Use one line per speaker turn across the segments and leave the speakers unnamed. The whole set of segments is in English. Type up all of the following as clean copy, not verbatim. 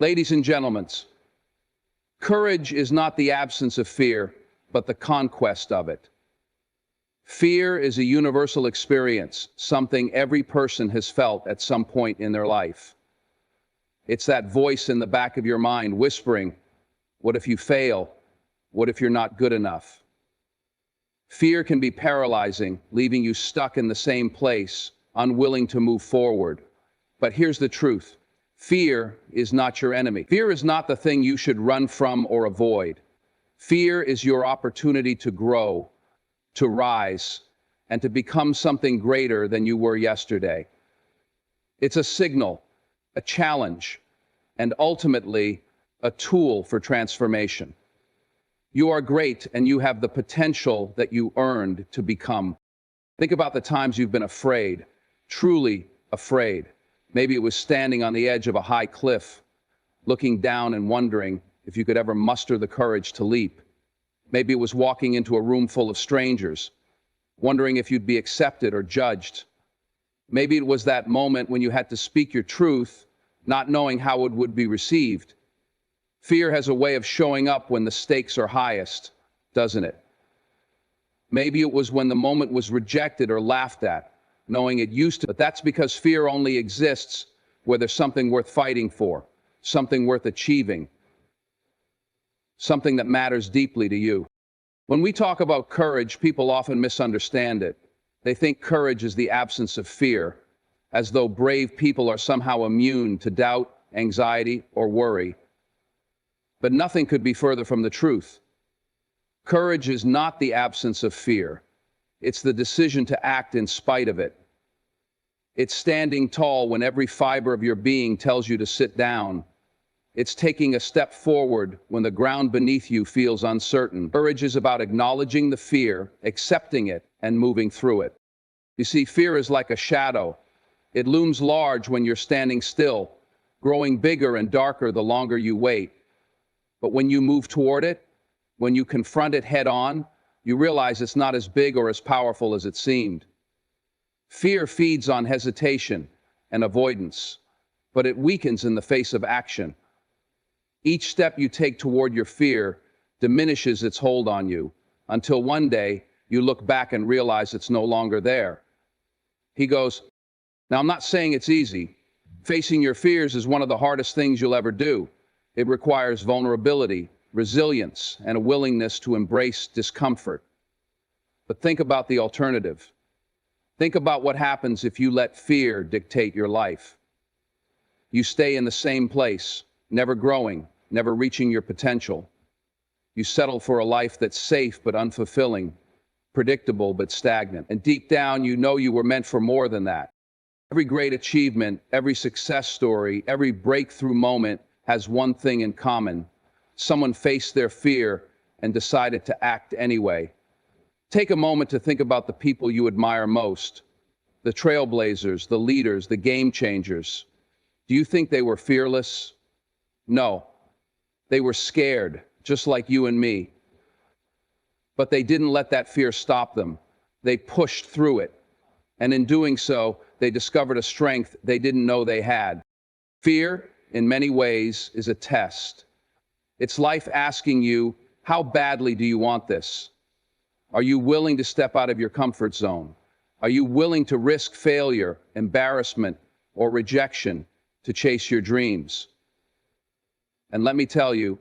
Ladies and gentlemen, courage is not the absence of fear, but the conquest of it. Fear is a universal experience, something every person has felt at some point in their life. It's that voice in the back of your mind whispering, what if you fail? What if you're not good enough? Fear can be paralyzing, leaving you stuck in the same place, unwilling to move forward. But here's the truth. Fear is not your enemy. Fear is not the thing you should run from or avoid. Fear is your opportunity to grow, to rise, and to become something greater than you were yesterday. It's a signal, a challenge, and ultimately, a tool for transformation. You are great, and you have the potential that you earned to become. Think about the times you've been afraid, truly afraid. Maybe it was standing on the edge of a high cliff, looking down and wondering if you could ever muster the courage to leap. Maybe it was walking into a room full of strangers, wondering if you'd be accepted or judged. Maybe it was that moment when you had to speak your truth, not knowing how it would be received. Fear has a way of showing up when the stakes are highest, doesn't it? Maybe it was when the moment was rejected or laughed at, knowing it used to, but that's because fear only exists where there's something worth fighting for, something worth achieving, something that matters deeply to you. When we talk about courage, people often misunderstand it. They think courage is the absence of fear, as though brave people are somehow immune to doubt, anxiety, or worry. But nothing could be further from the truth. Courage is not the absence of fear. It's the decision to act in spite of it. It's standing tall when every fiber of your being tells you to sit down. It's taking a step forward when the ground beneath you feels uncertain. Courage is about acknowledging the fear, accepting it, and moving through it. You see, fear is like a shadow. It looms large when you're standing still, growing bigger and darker the longer you wait. But when you move toward it, when you confront it head on, you realize it's not as big or as powerful as it seemed. Fear feeds on hesitation and avoidance, but it weakens in the face of action. Each step you take toward your fear diminishes its hold on you, until one day you look back and realize it's no longer there. He goes, now I'm not saying it's easy. Facing your fears is one of the hardest things you'll ever do. It requires vulnerability, resilience, and a willingness to embrace discomfort. But think about the alternative. Think about what happens if you let fear dictate your life. You stay in the same place, never growing, never reaching your potential. You settle for a life that's safe but unfulfilling, predictable but stagnant. And deep down, you know you were meant for more than that. Every great achievement, every success story, every breakthrough moment has one thing in common. Someone faced their fear and decided to act anyway. Take a moment to think about the people you admire most, the trailblazers, the leaders, the game changers. Do you think they were fearless? No. They were scared, just like you and me. But they didn't let that fear stop them. They pushed through it. And in doing so, they discovered a strength they didn't know they had. Fear, in many ways, is a test. It's life asking you, how badly do you want this? Are you willing to step out of your comfort zone? Are you willing to risk failure, embarrassment, or rejection to chase your dreams? And let me tell you,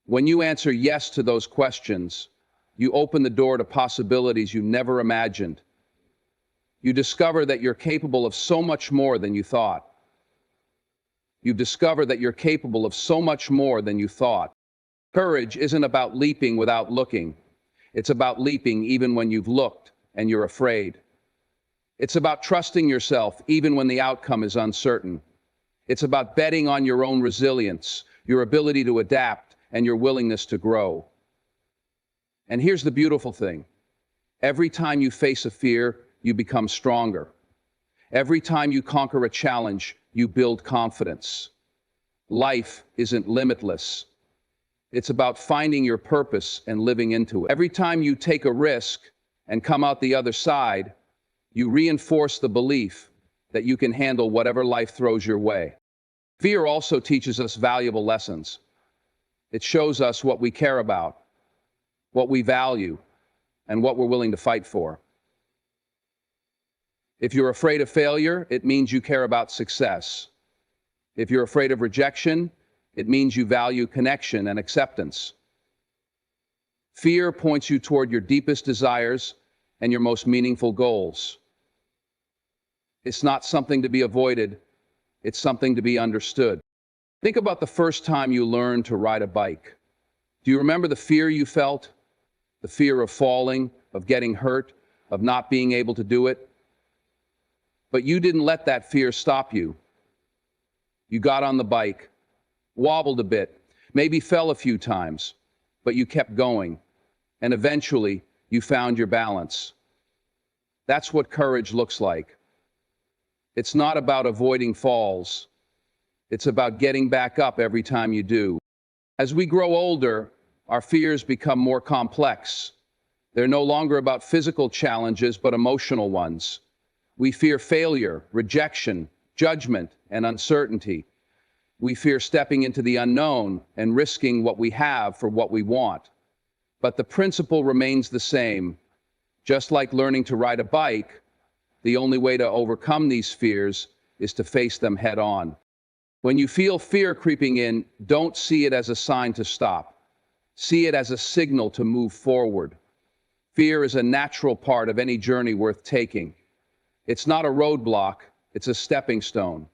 when you answer yes to those questions, you open the door to possibilities you never imagined. You discover that you're capable of so much more than you thought. You discover that you're capable of so much more than you thought. Courage isn't about leaping without looking. It's about leaping even when you've looked and you're afraid. It's about trusting yourself even when the outcome is uncertain. It's about betting on your own resilience, your ability to adapt, and your willingness to grow. And here's the beautiful thing. Every time you face a fear, you become stronger. Every time you conquer a challenge, you build confidence. Life isn't limitless. It's about finding your purpose and living into it. Every time you take a risk and come out the other side, you reinforce the belief that you can handle whatever life throws your way. Fear also teaches us valuable lessons. It shows us what we care about, what we value, and what we're willing to fight for. If you're afraid of failure, it means you care about success. If you're afraid of rejection, it means you value connection and acceptance. Fear points you toward your deepest desires and your most meaningful goals. It's not something to be avoided, it's something to be understood. Think about the first time you learned to ride a bike. Do you remember the fear you felt? The fear of falling, of getting hurt, of not being able to do it? But you didn't let that fear stop you. You got on the bike, wobbled a bit, maybe fell a few times, but you kept going, and eventually you found your balance. That's what courage looks like. It's not about avoiding falls. It's about getting back up every time you do. As we grow older, our fears become more complex. They're no longer about physical challenges, but emotional ones. We fear failure, rejection, judgment, and uncertainty. We fear stepping into the unknown and risking what we have for what we want. But the principle remains the same. Just like learning to ride a bike, the only way to overcome these fears is to face them head on. When you feel fear creeping in, don't see it as a sign to stop. See it as a signal to move forward. Fear is a natural part of any journey worth taking. It's not a roadblock, it's a stepping stone.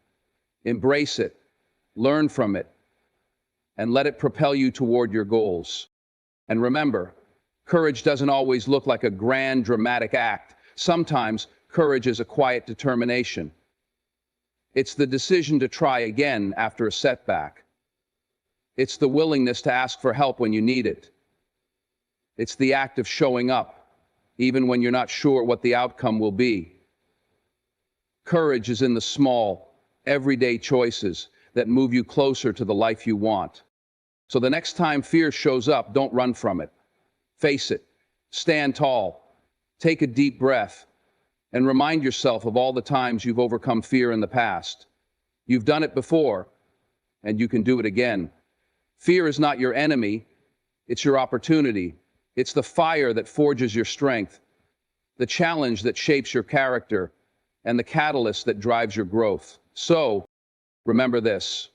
Embrace it, learn from it, and let it propel you toward your goals. And remember, courage doesn't always look like a grand, dramatic act. Sometimes courage is a quiet determination. It's the decision to try again after a setback. It's the willingness to ask for help when you need it. It's the act of showing up, even when you're not sure what the outcome will be. Courage is in the small, everyday choices that move you closer to the life you want. So the next time fear shows up, don't run from it. Face it. Stand tall. Take a deep breath. And remind yourself of all the times you've overcome fear in the past. You've done it before, and you can do it again. Fear is not your enemy. It's your opportunity. It's the fire that forges your strength, the challenge that shapes your character, and the catalyst that drives your growth. So, remember this.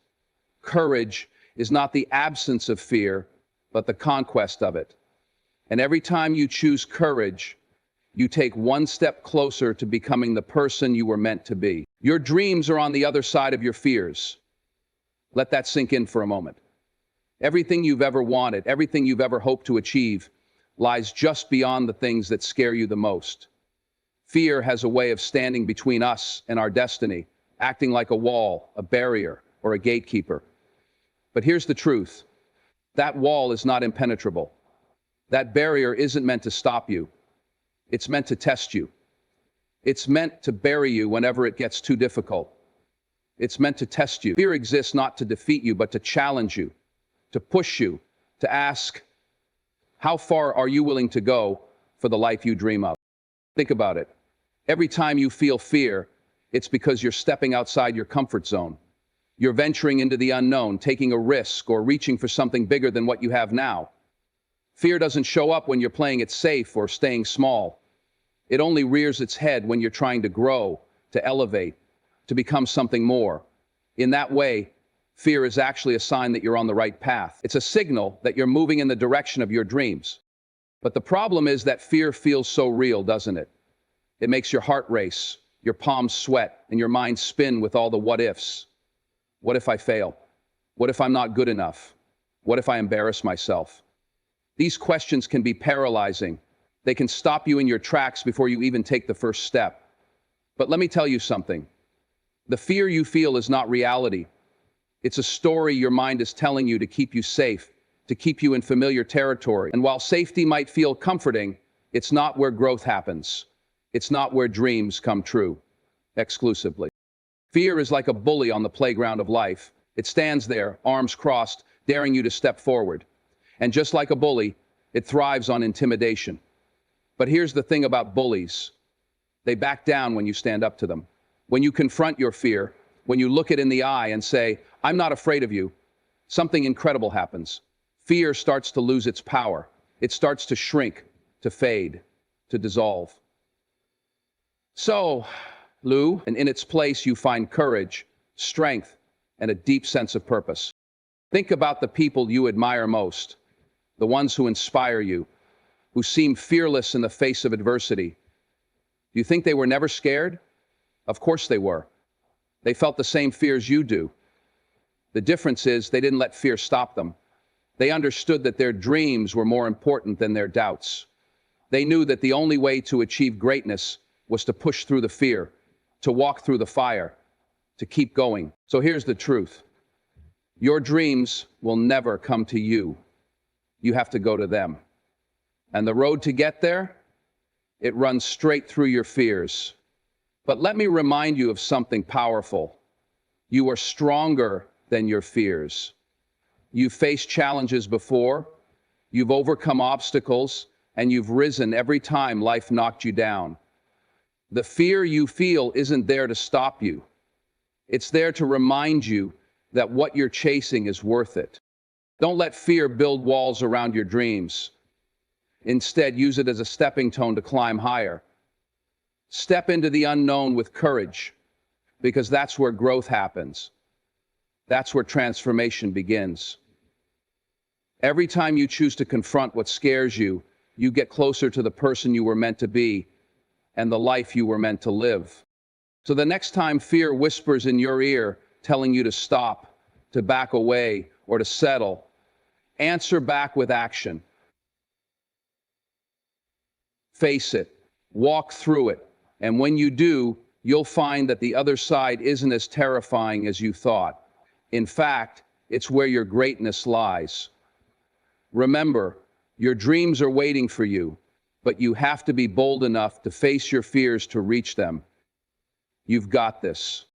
Courage is not the absence of fear, but the conquest of it. And every time you choose courage, you take one step closer to becoming the person you were meant to be. Your dreams are on the other side of your fears. Let that sink in for a moment. Everything you've ever wanted, everything you've ever hoped to achieve, lies just beyond the things that scare you the most. Fear has a way of standing between us and our destiny, acting like a wall, a barrier, or a gatekeeper. But here's the truth. That wall is not impenetrable. That barrier isn't meant to stop you. It's meant to test you. It's meant to bury you whenever it gets too difficult. It's meant to test you. Fear exists not to defeat you, but to challenge you, to push you, to ask, how far are you willing to go for the life you dream of? Think about it. Every time you feel fear, it's because you're stepping outside your comfort zone. You're venturing into the unknown, taking a risk, or reaching for something bigger than what you have now. Fear doesn't show up when you're playing it safe or staying small. It only rears its head when you're trying to grow, to elevate, to become something more. In that way, fear is actually a sign that you're on the right path. It's a signal that you're moving in the direction of your dreams. But the problem is that fear feels so real, doesn't it? It makes your heart race, your palms sweat, and your mind spin with all the what ifs. What if I fail? What if I'm not good enough? What if I embarrass myself? These questions can be paralyzing. They can stop you in your tracks before you even take the first step. But let me tell you something. The fear you feel is not reality. It's a story your mind is telling you to keep you safe, to keep you in familiar territory. And while safety might feel comforting, it's not where growth happens. It's not where dreams come true, exclusively. Fear is like a bully on the playground of life. It stands there, arms crossed, daring you to step forward. And just like a bully, it thrives on intimidation. But here's the thing about bullies. They back down when you stand up to them. When you confront your fear, when you look it in the eye and say, I'm not afraid of you, something incredible happens. Fear starts to lose its power. It starts to shrink, to fade, to dissolve. So, Lou, and in its place you find courage, strength, and a deep sense of purpose. Think about the people you admire most, the ones who inspire you, who seem fearless in the face of adversity. Do you think they were never scared? Of course they were. They felt the same fears you do. The difference is they didn't let fear stop them. They understood that their dreams were more important than their doubts. They knew that the only way to achieve greatness was to push through the fear, to walk through the fire, to keep going. So here's the truth. Your dreams will never come to you. You have to go to them. And the road to get there, it runs straight through your fears. But let me remind you of something powerful. You are stronger than your fears. You've faced challenges before, you've overcome obstacles, and you've risen every time life knocked you down. The fear you feel isn't there to stop you. It's there to remind you that what you're chasing is worth it. Don't let fear build walls around your dreams. Instead, use it as a stepping stone to climb higher. Step into the unknown with courage, because that's where growth happens. That's where transformation begins. Every time you choose to confront what scares you, you get closer to the person you were meant to be and the life you were meant to live. So the next time fear whispers in your ear, telling you to stop, to back away, or to settle, answer back with action. Face it, walk through it, and when you do, you'll find that the other side isn't as terrifying as you thought. In fact, it's where your greatness lies. Remember, your dreams are waiting for you, but you have to be bold enough to face your fears to reach them. You've got this.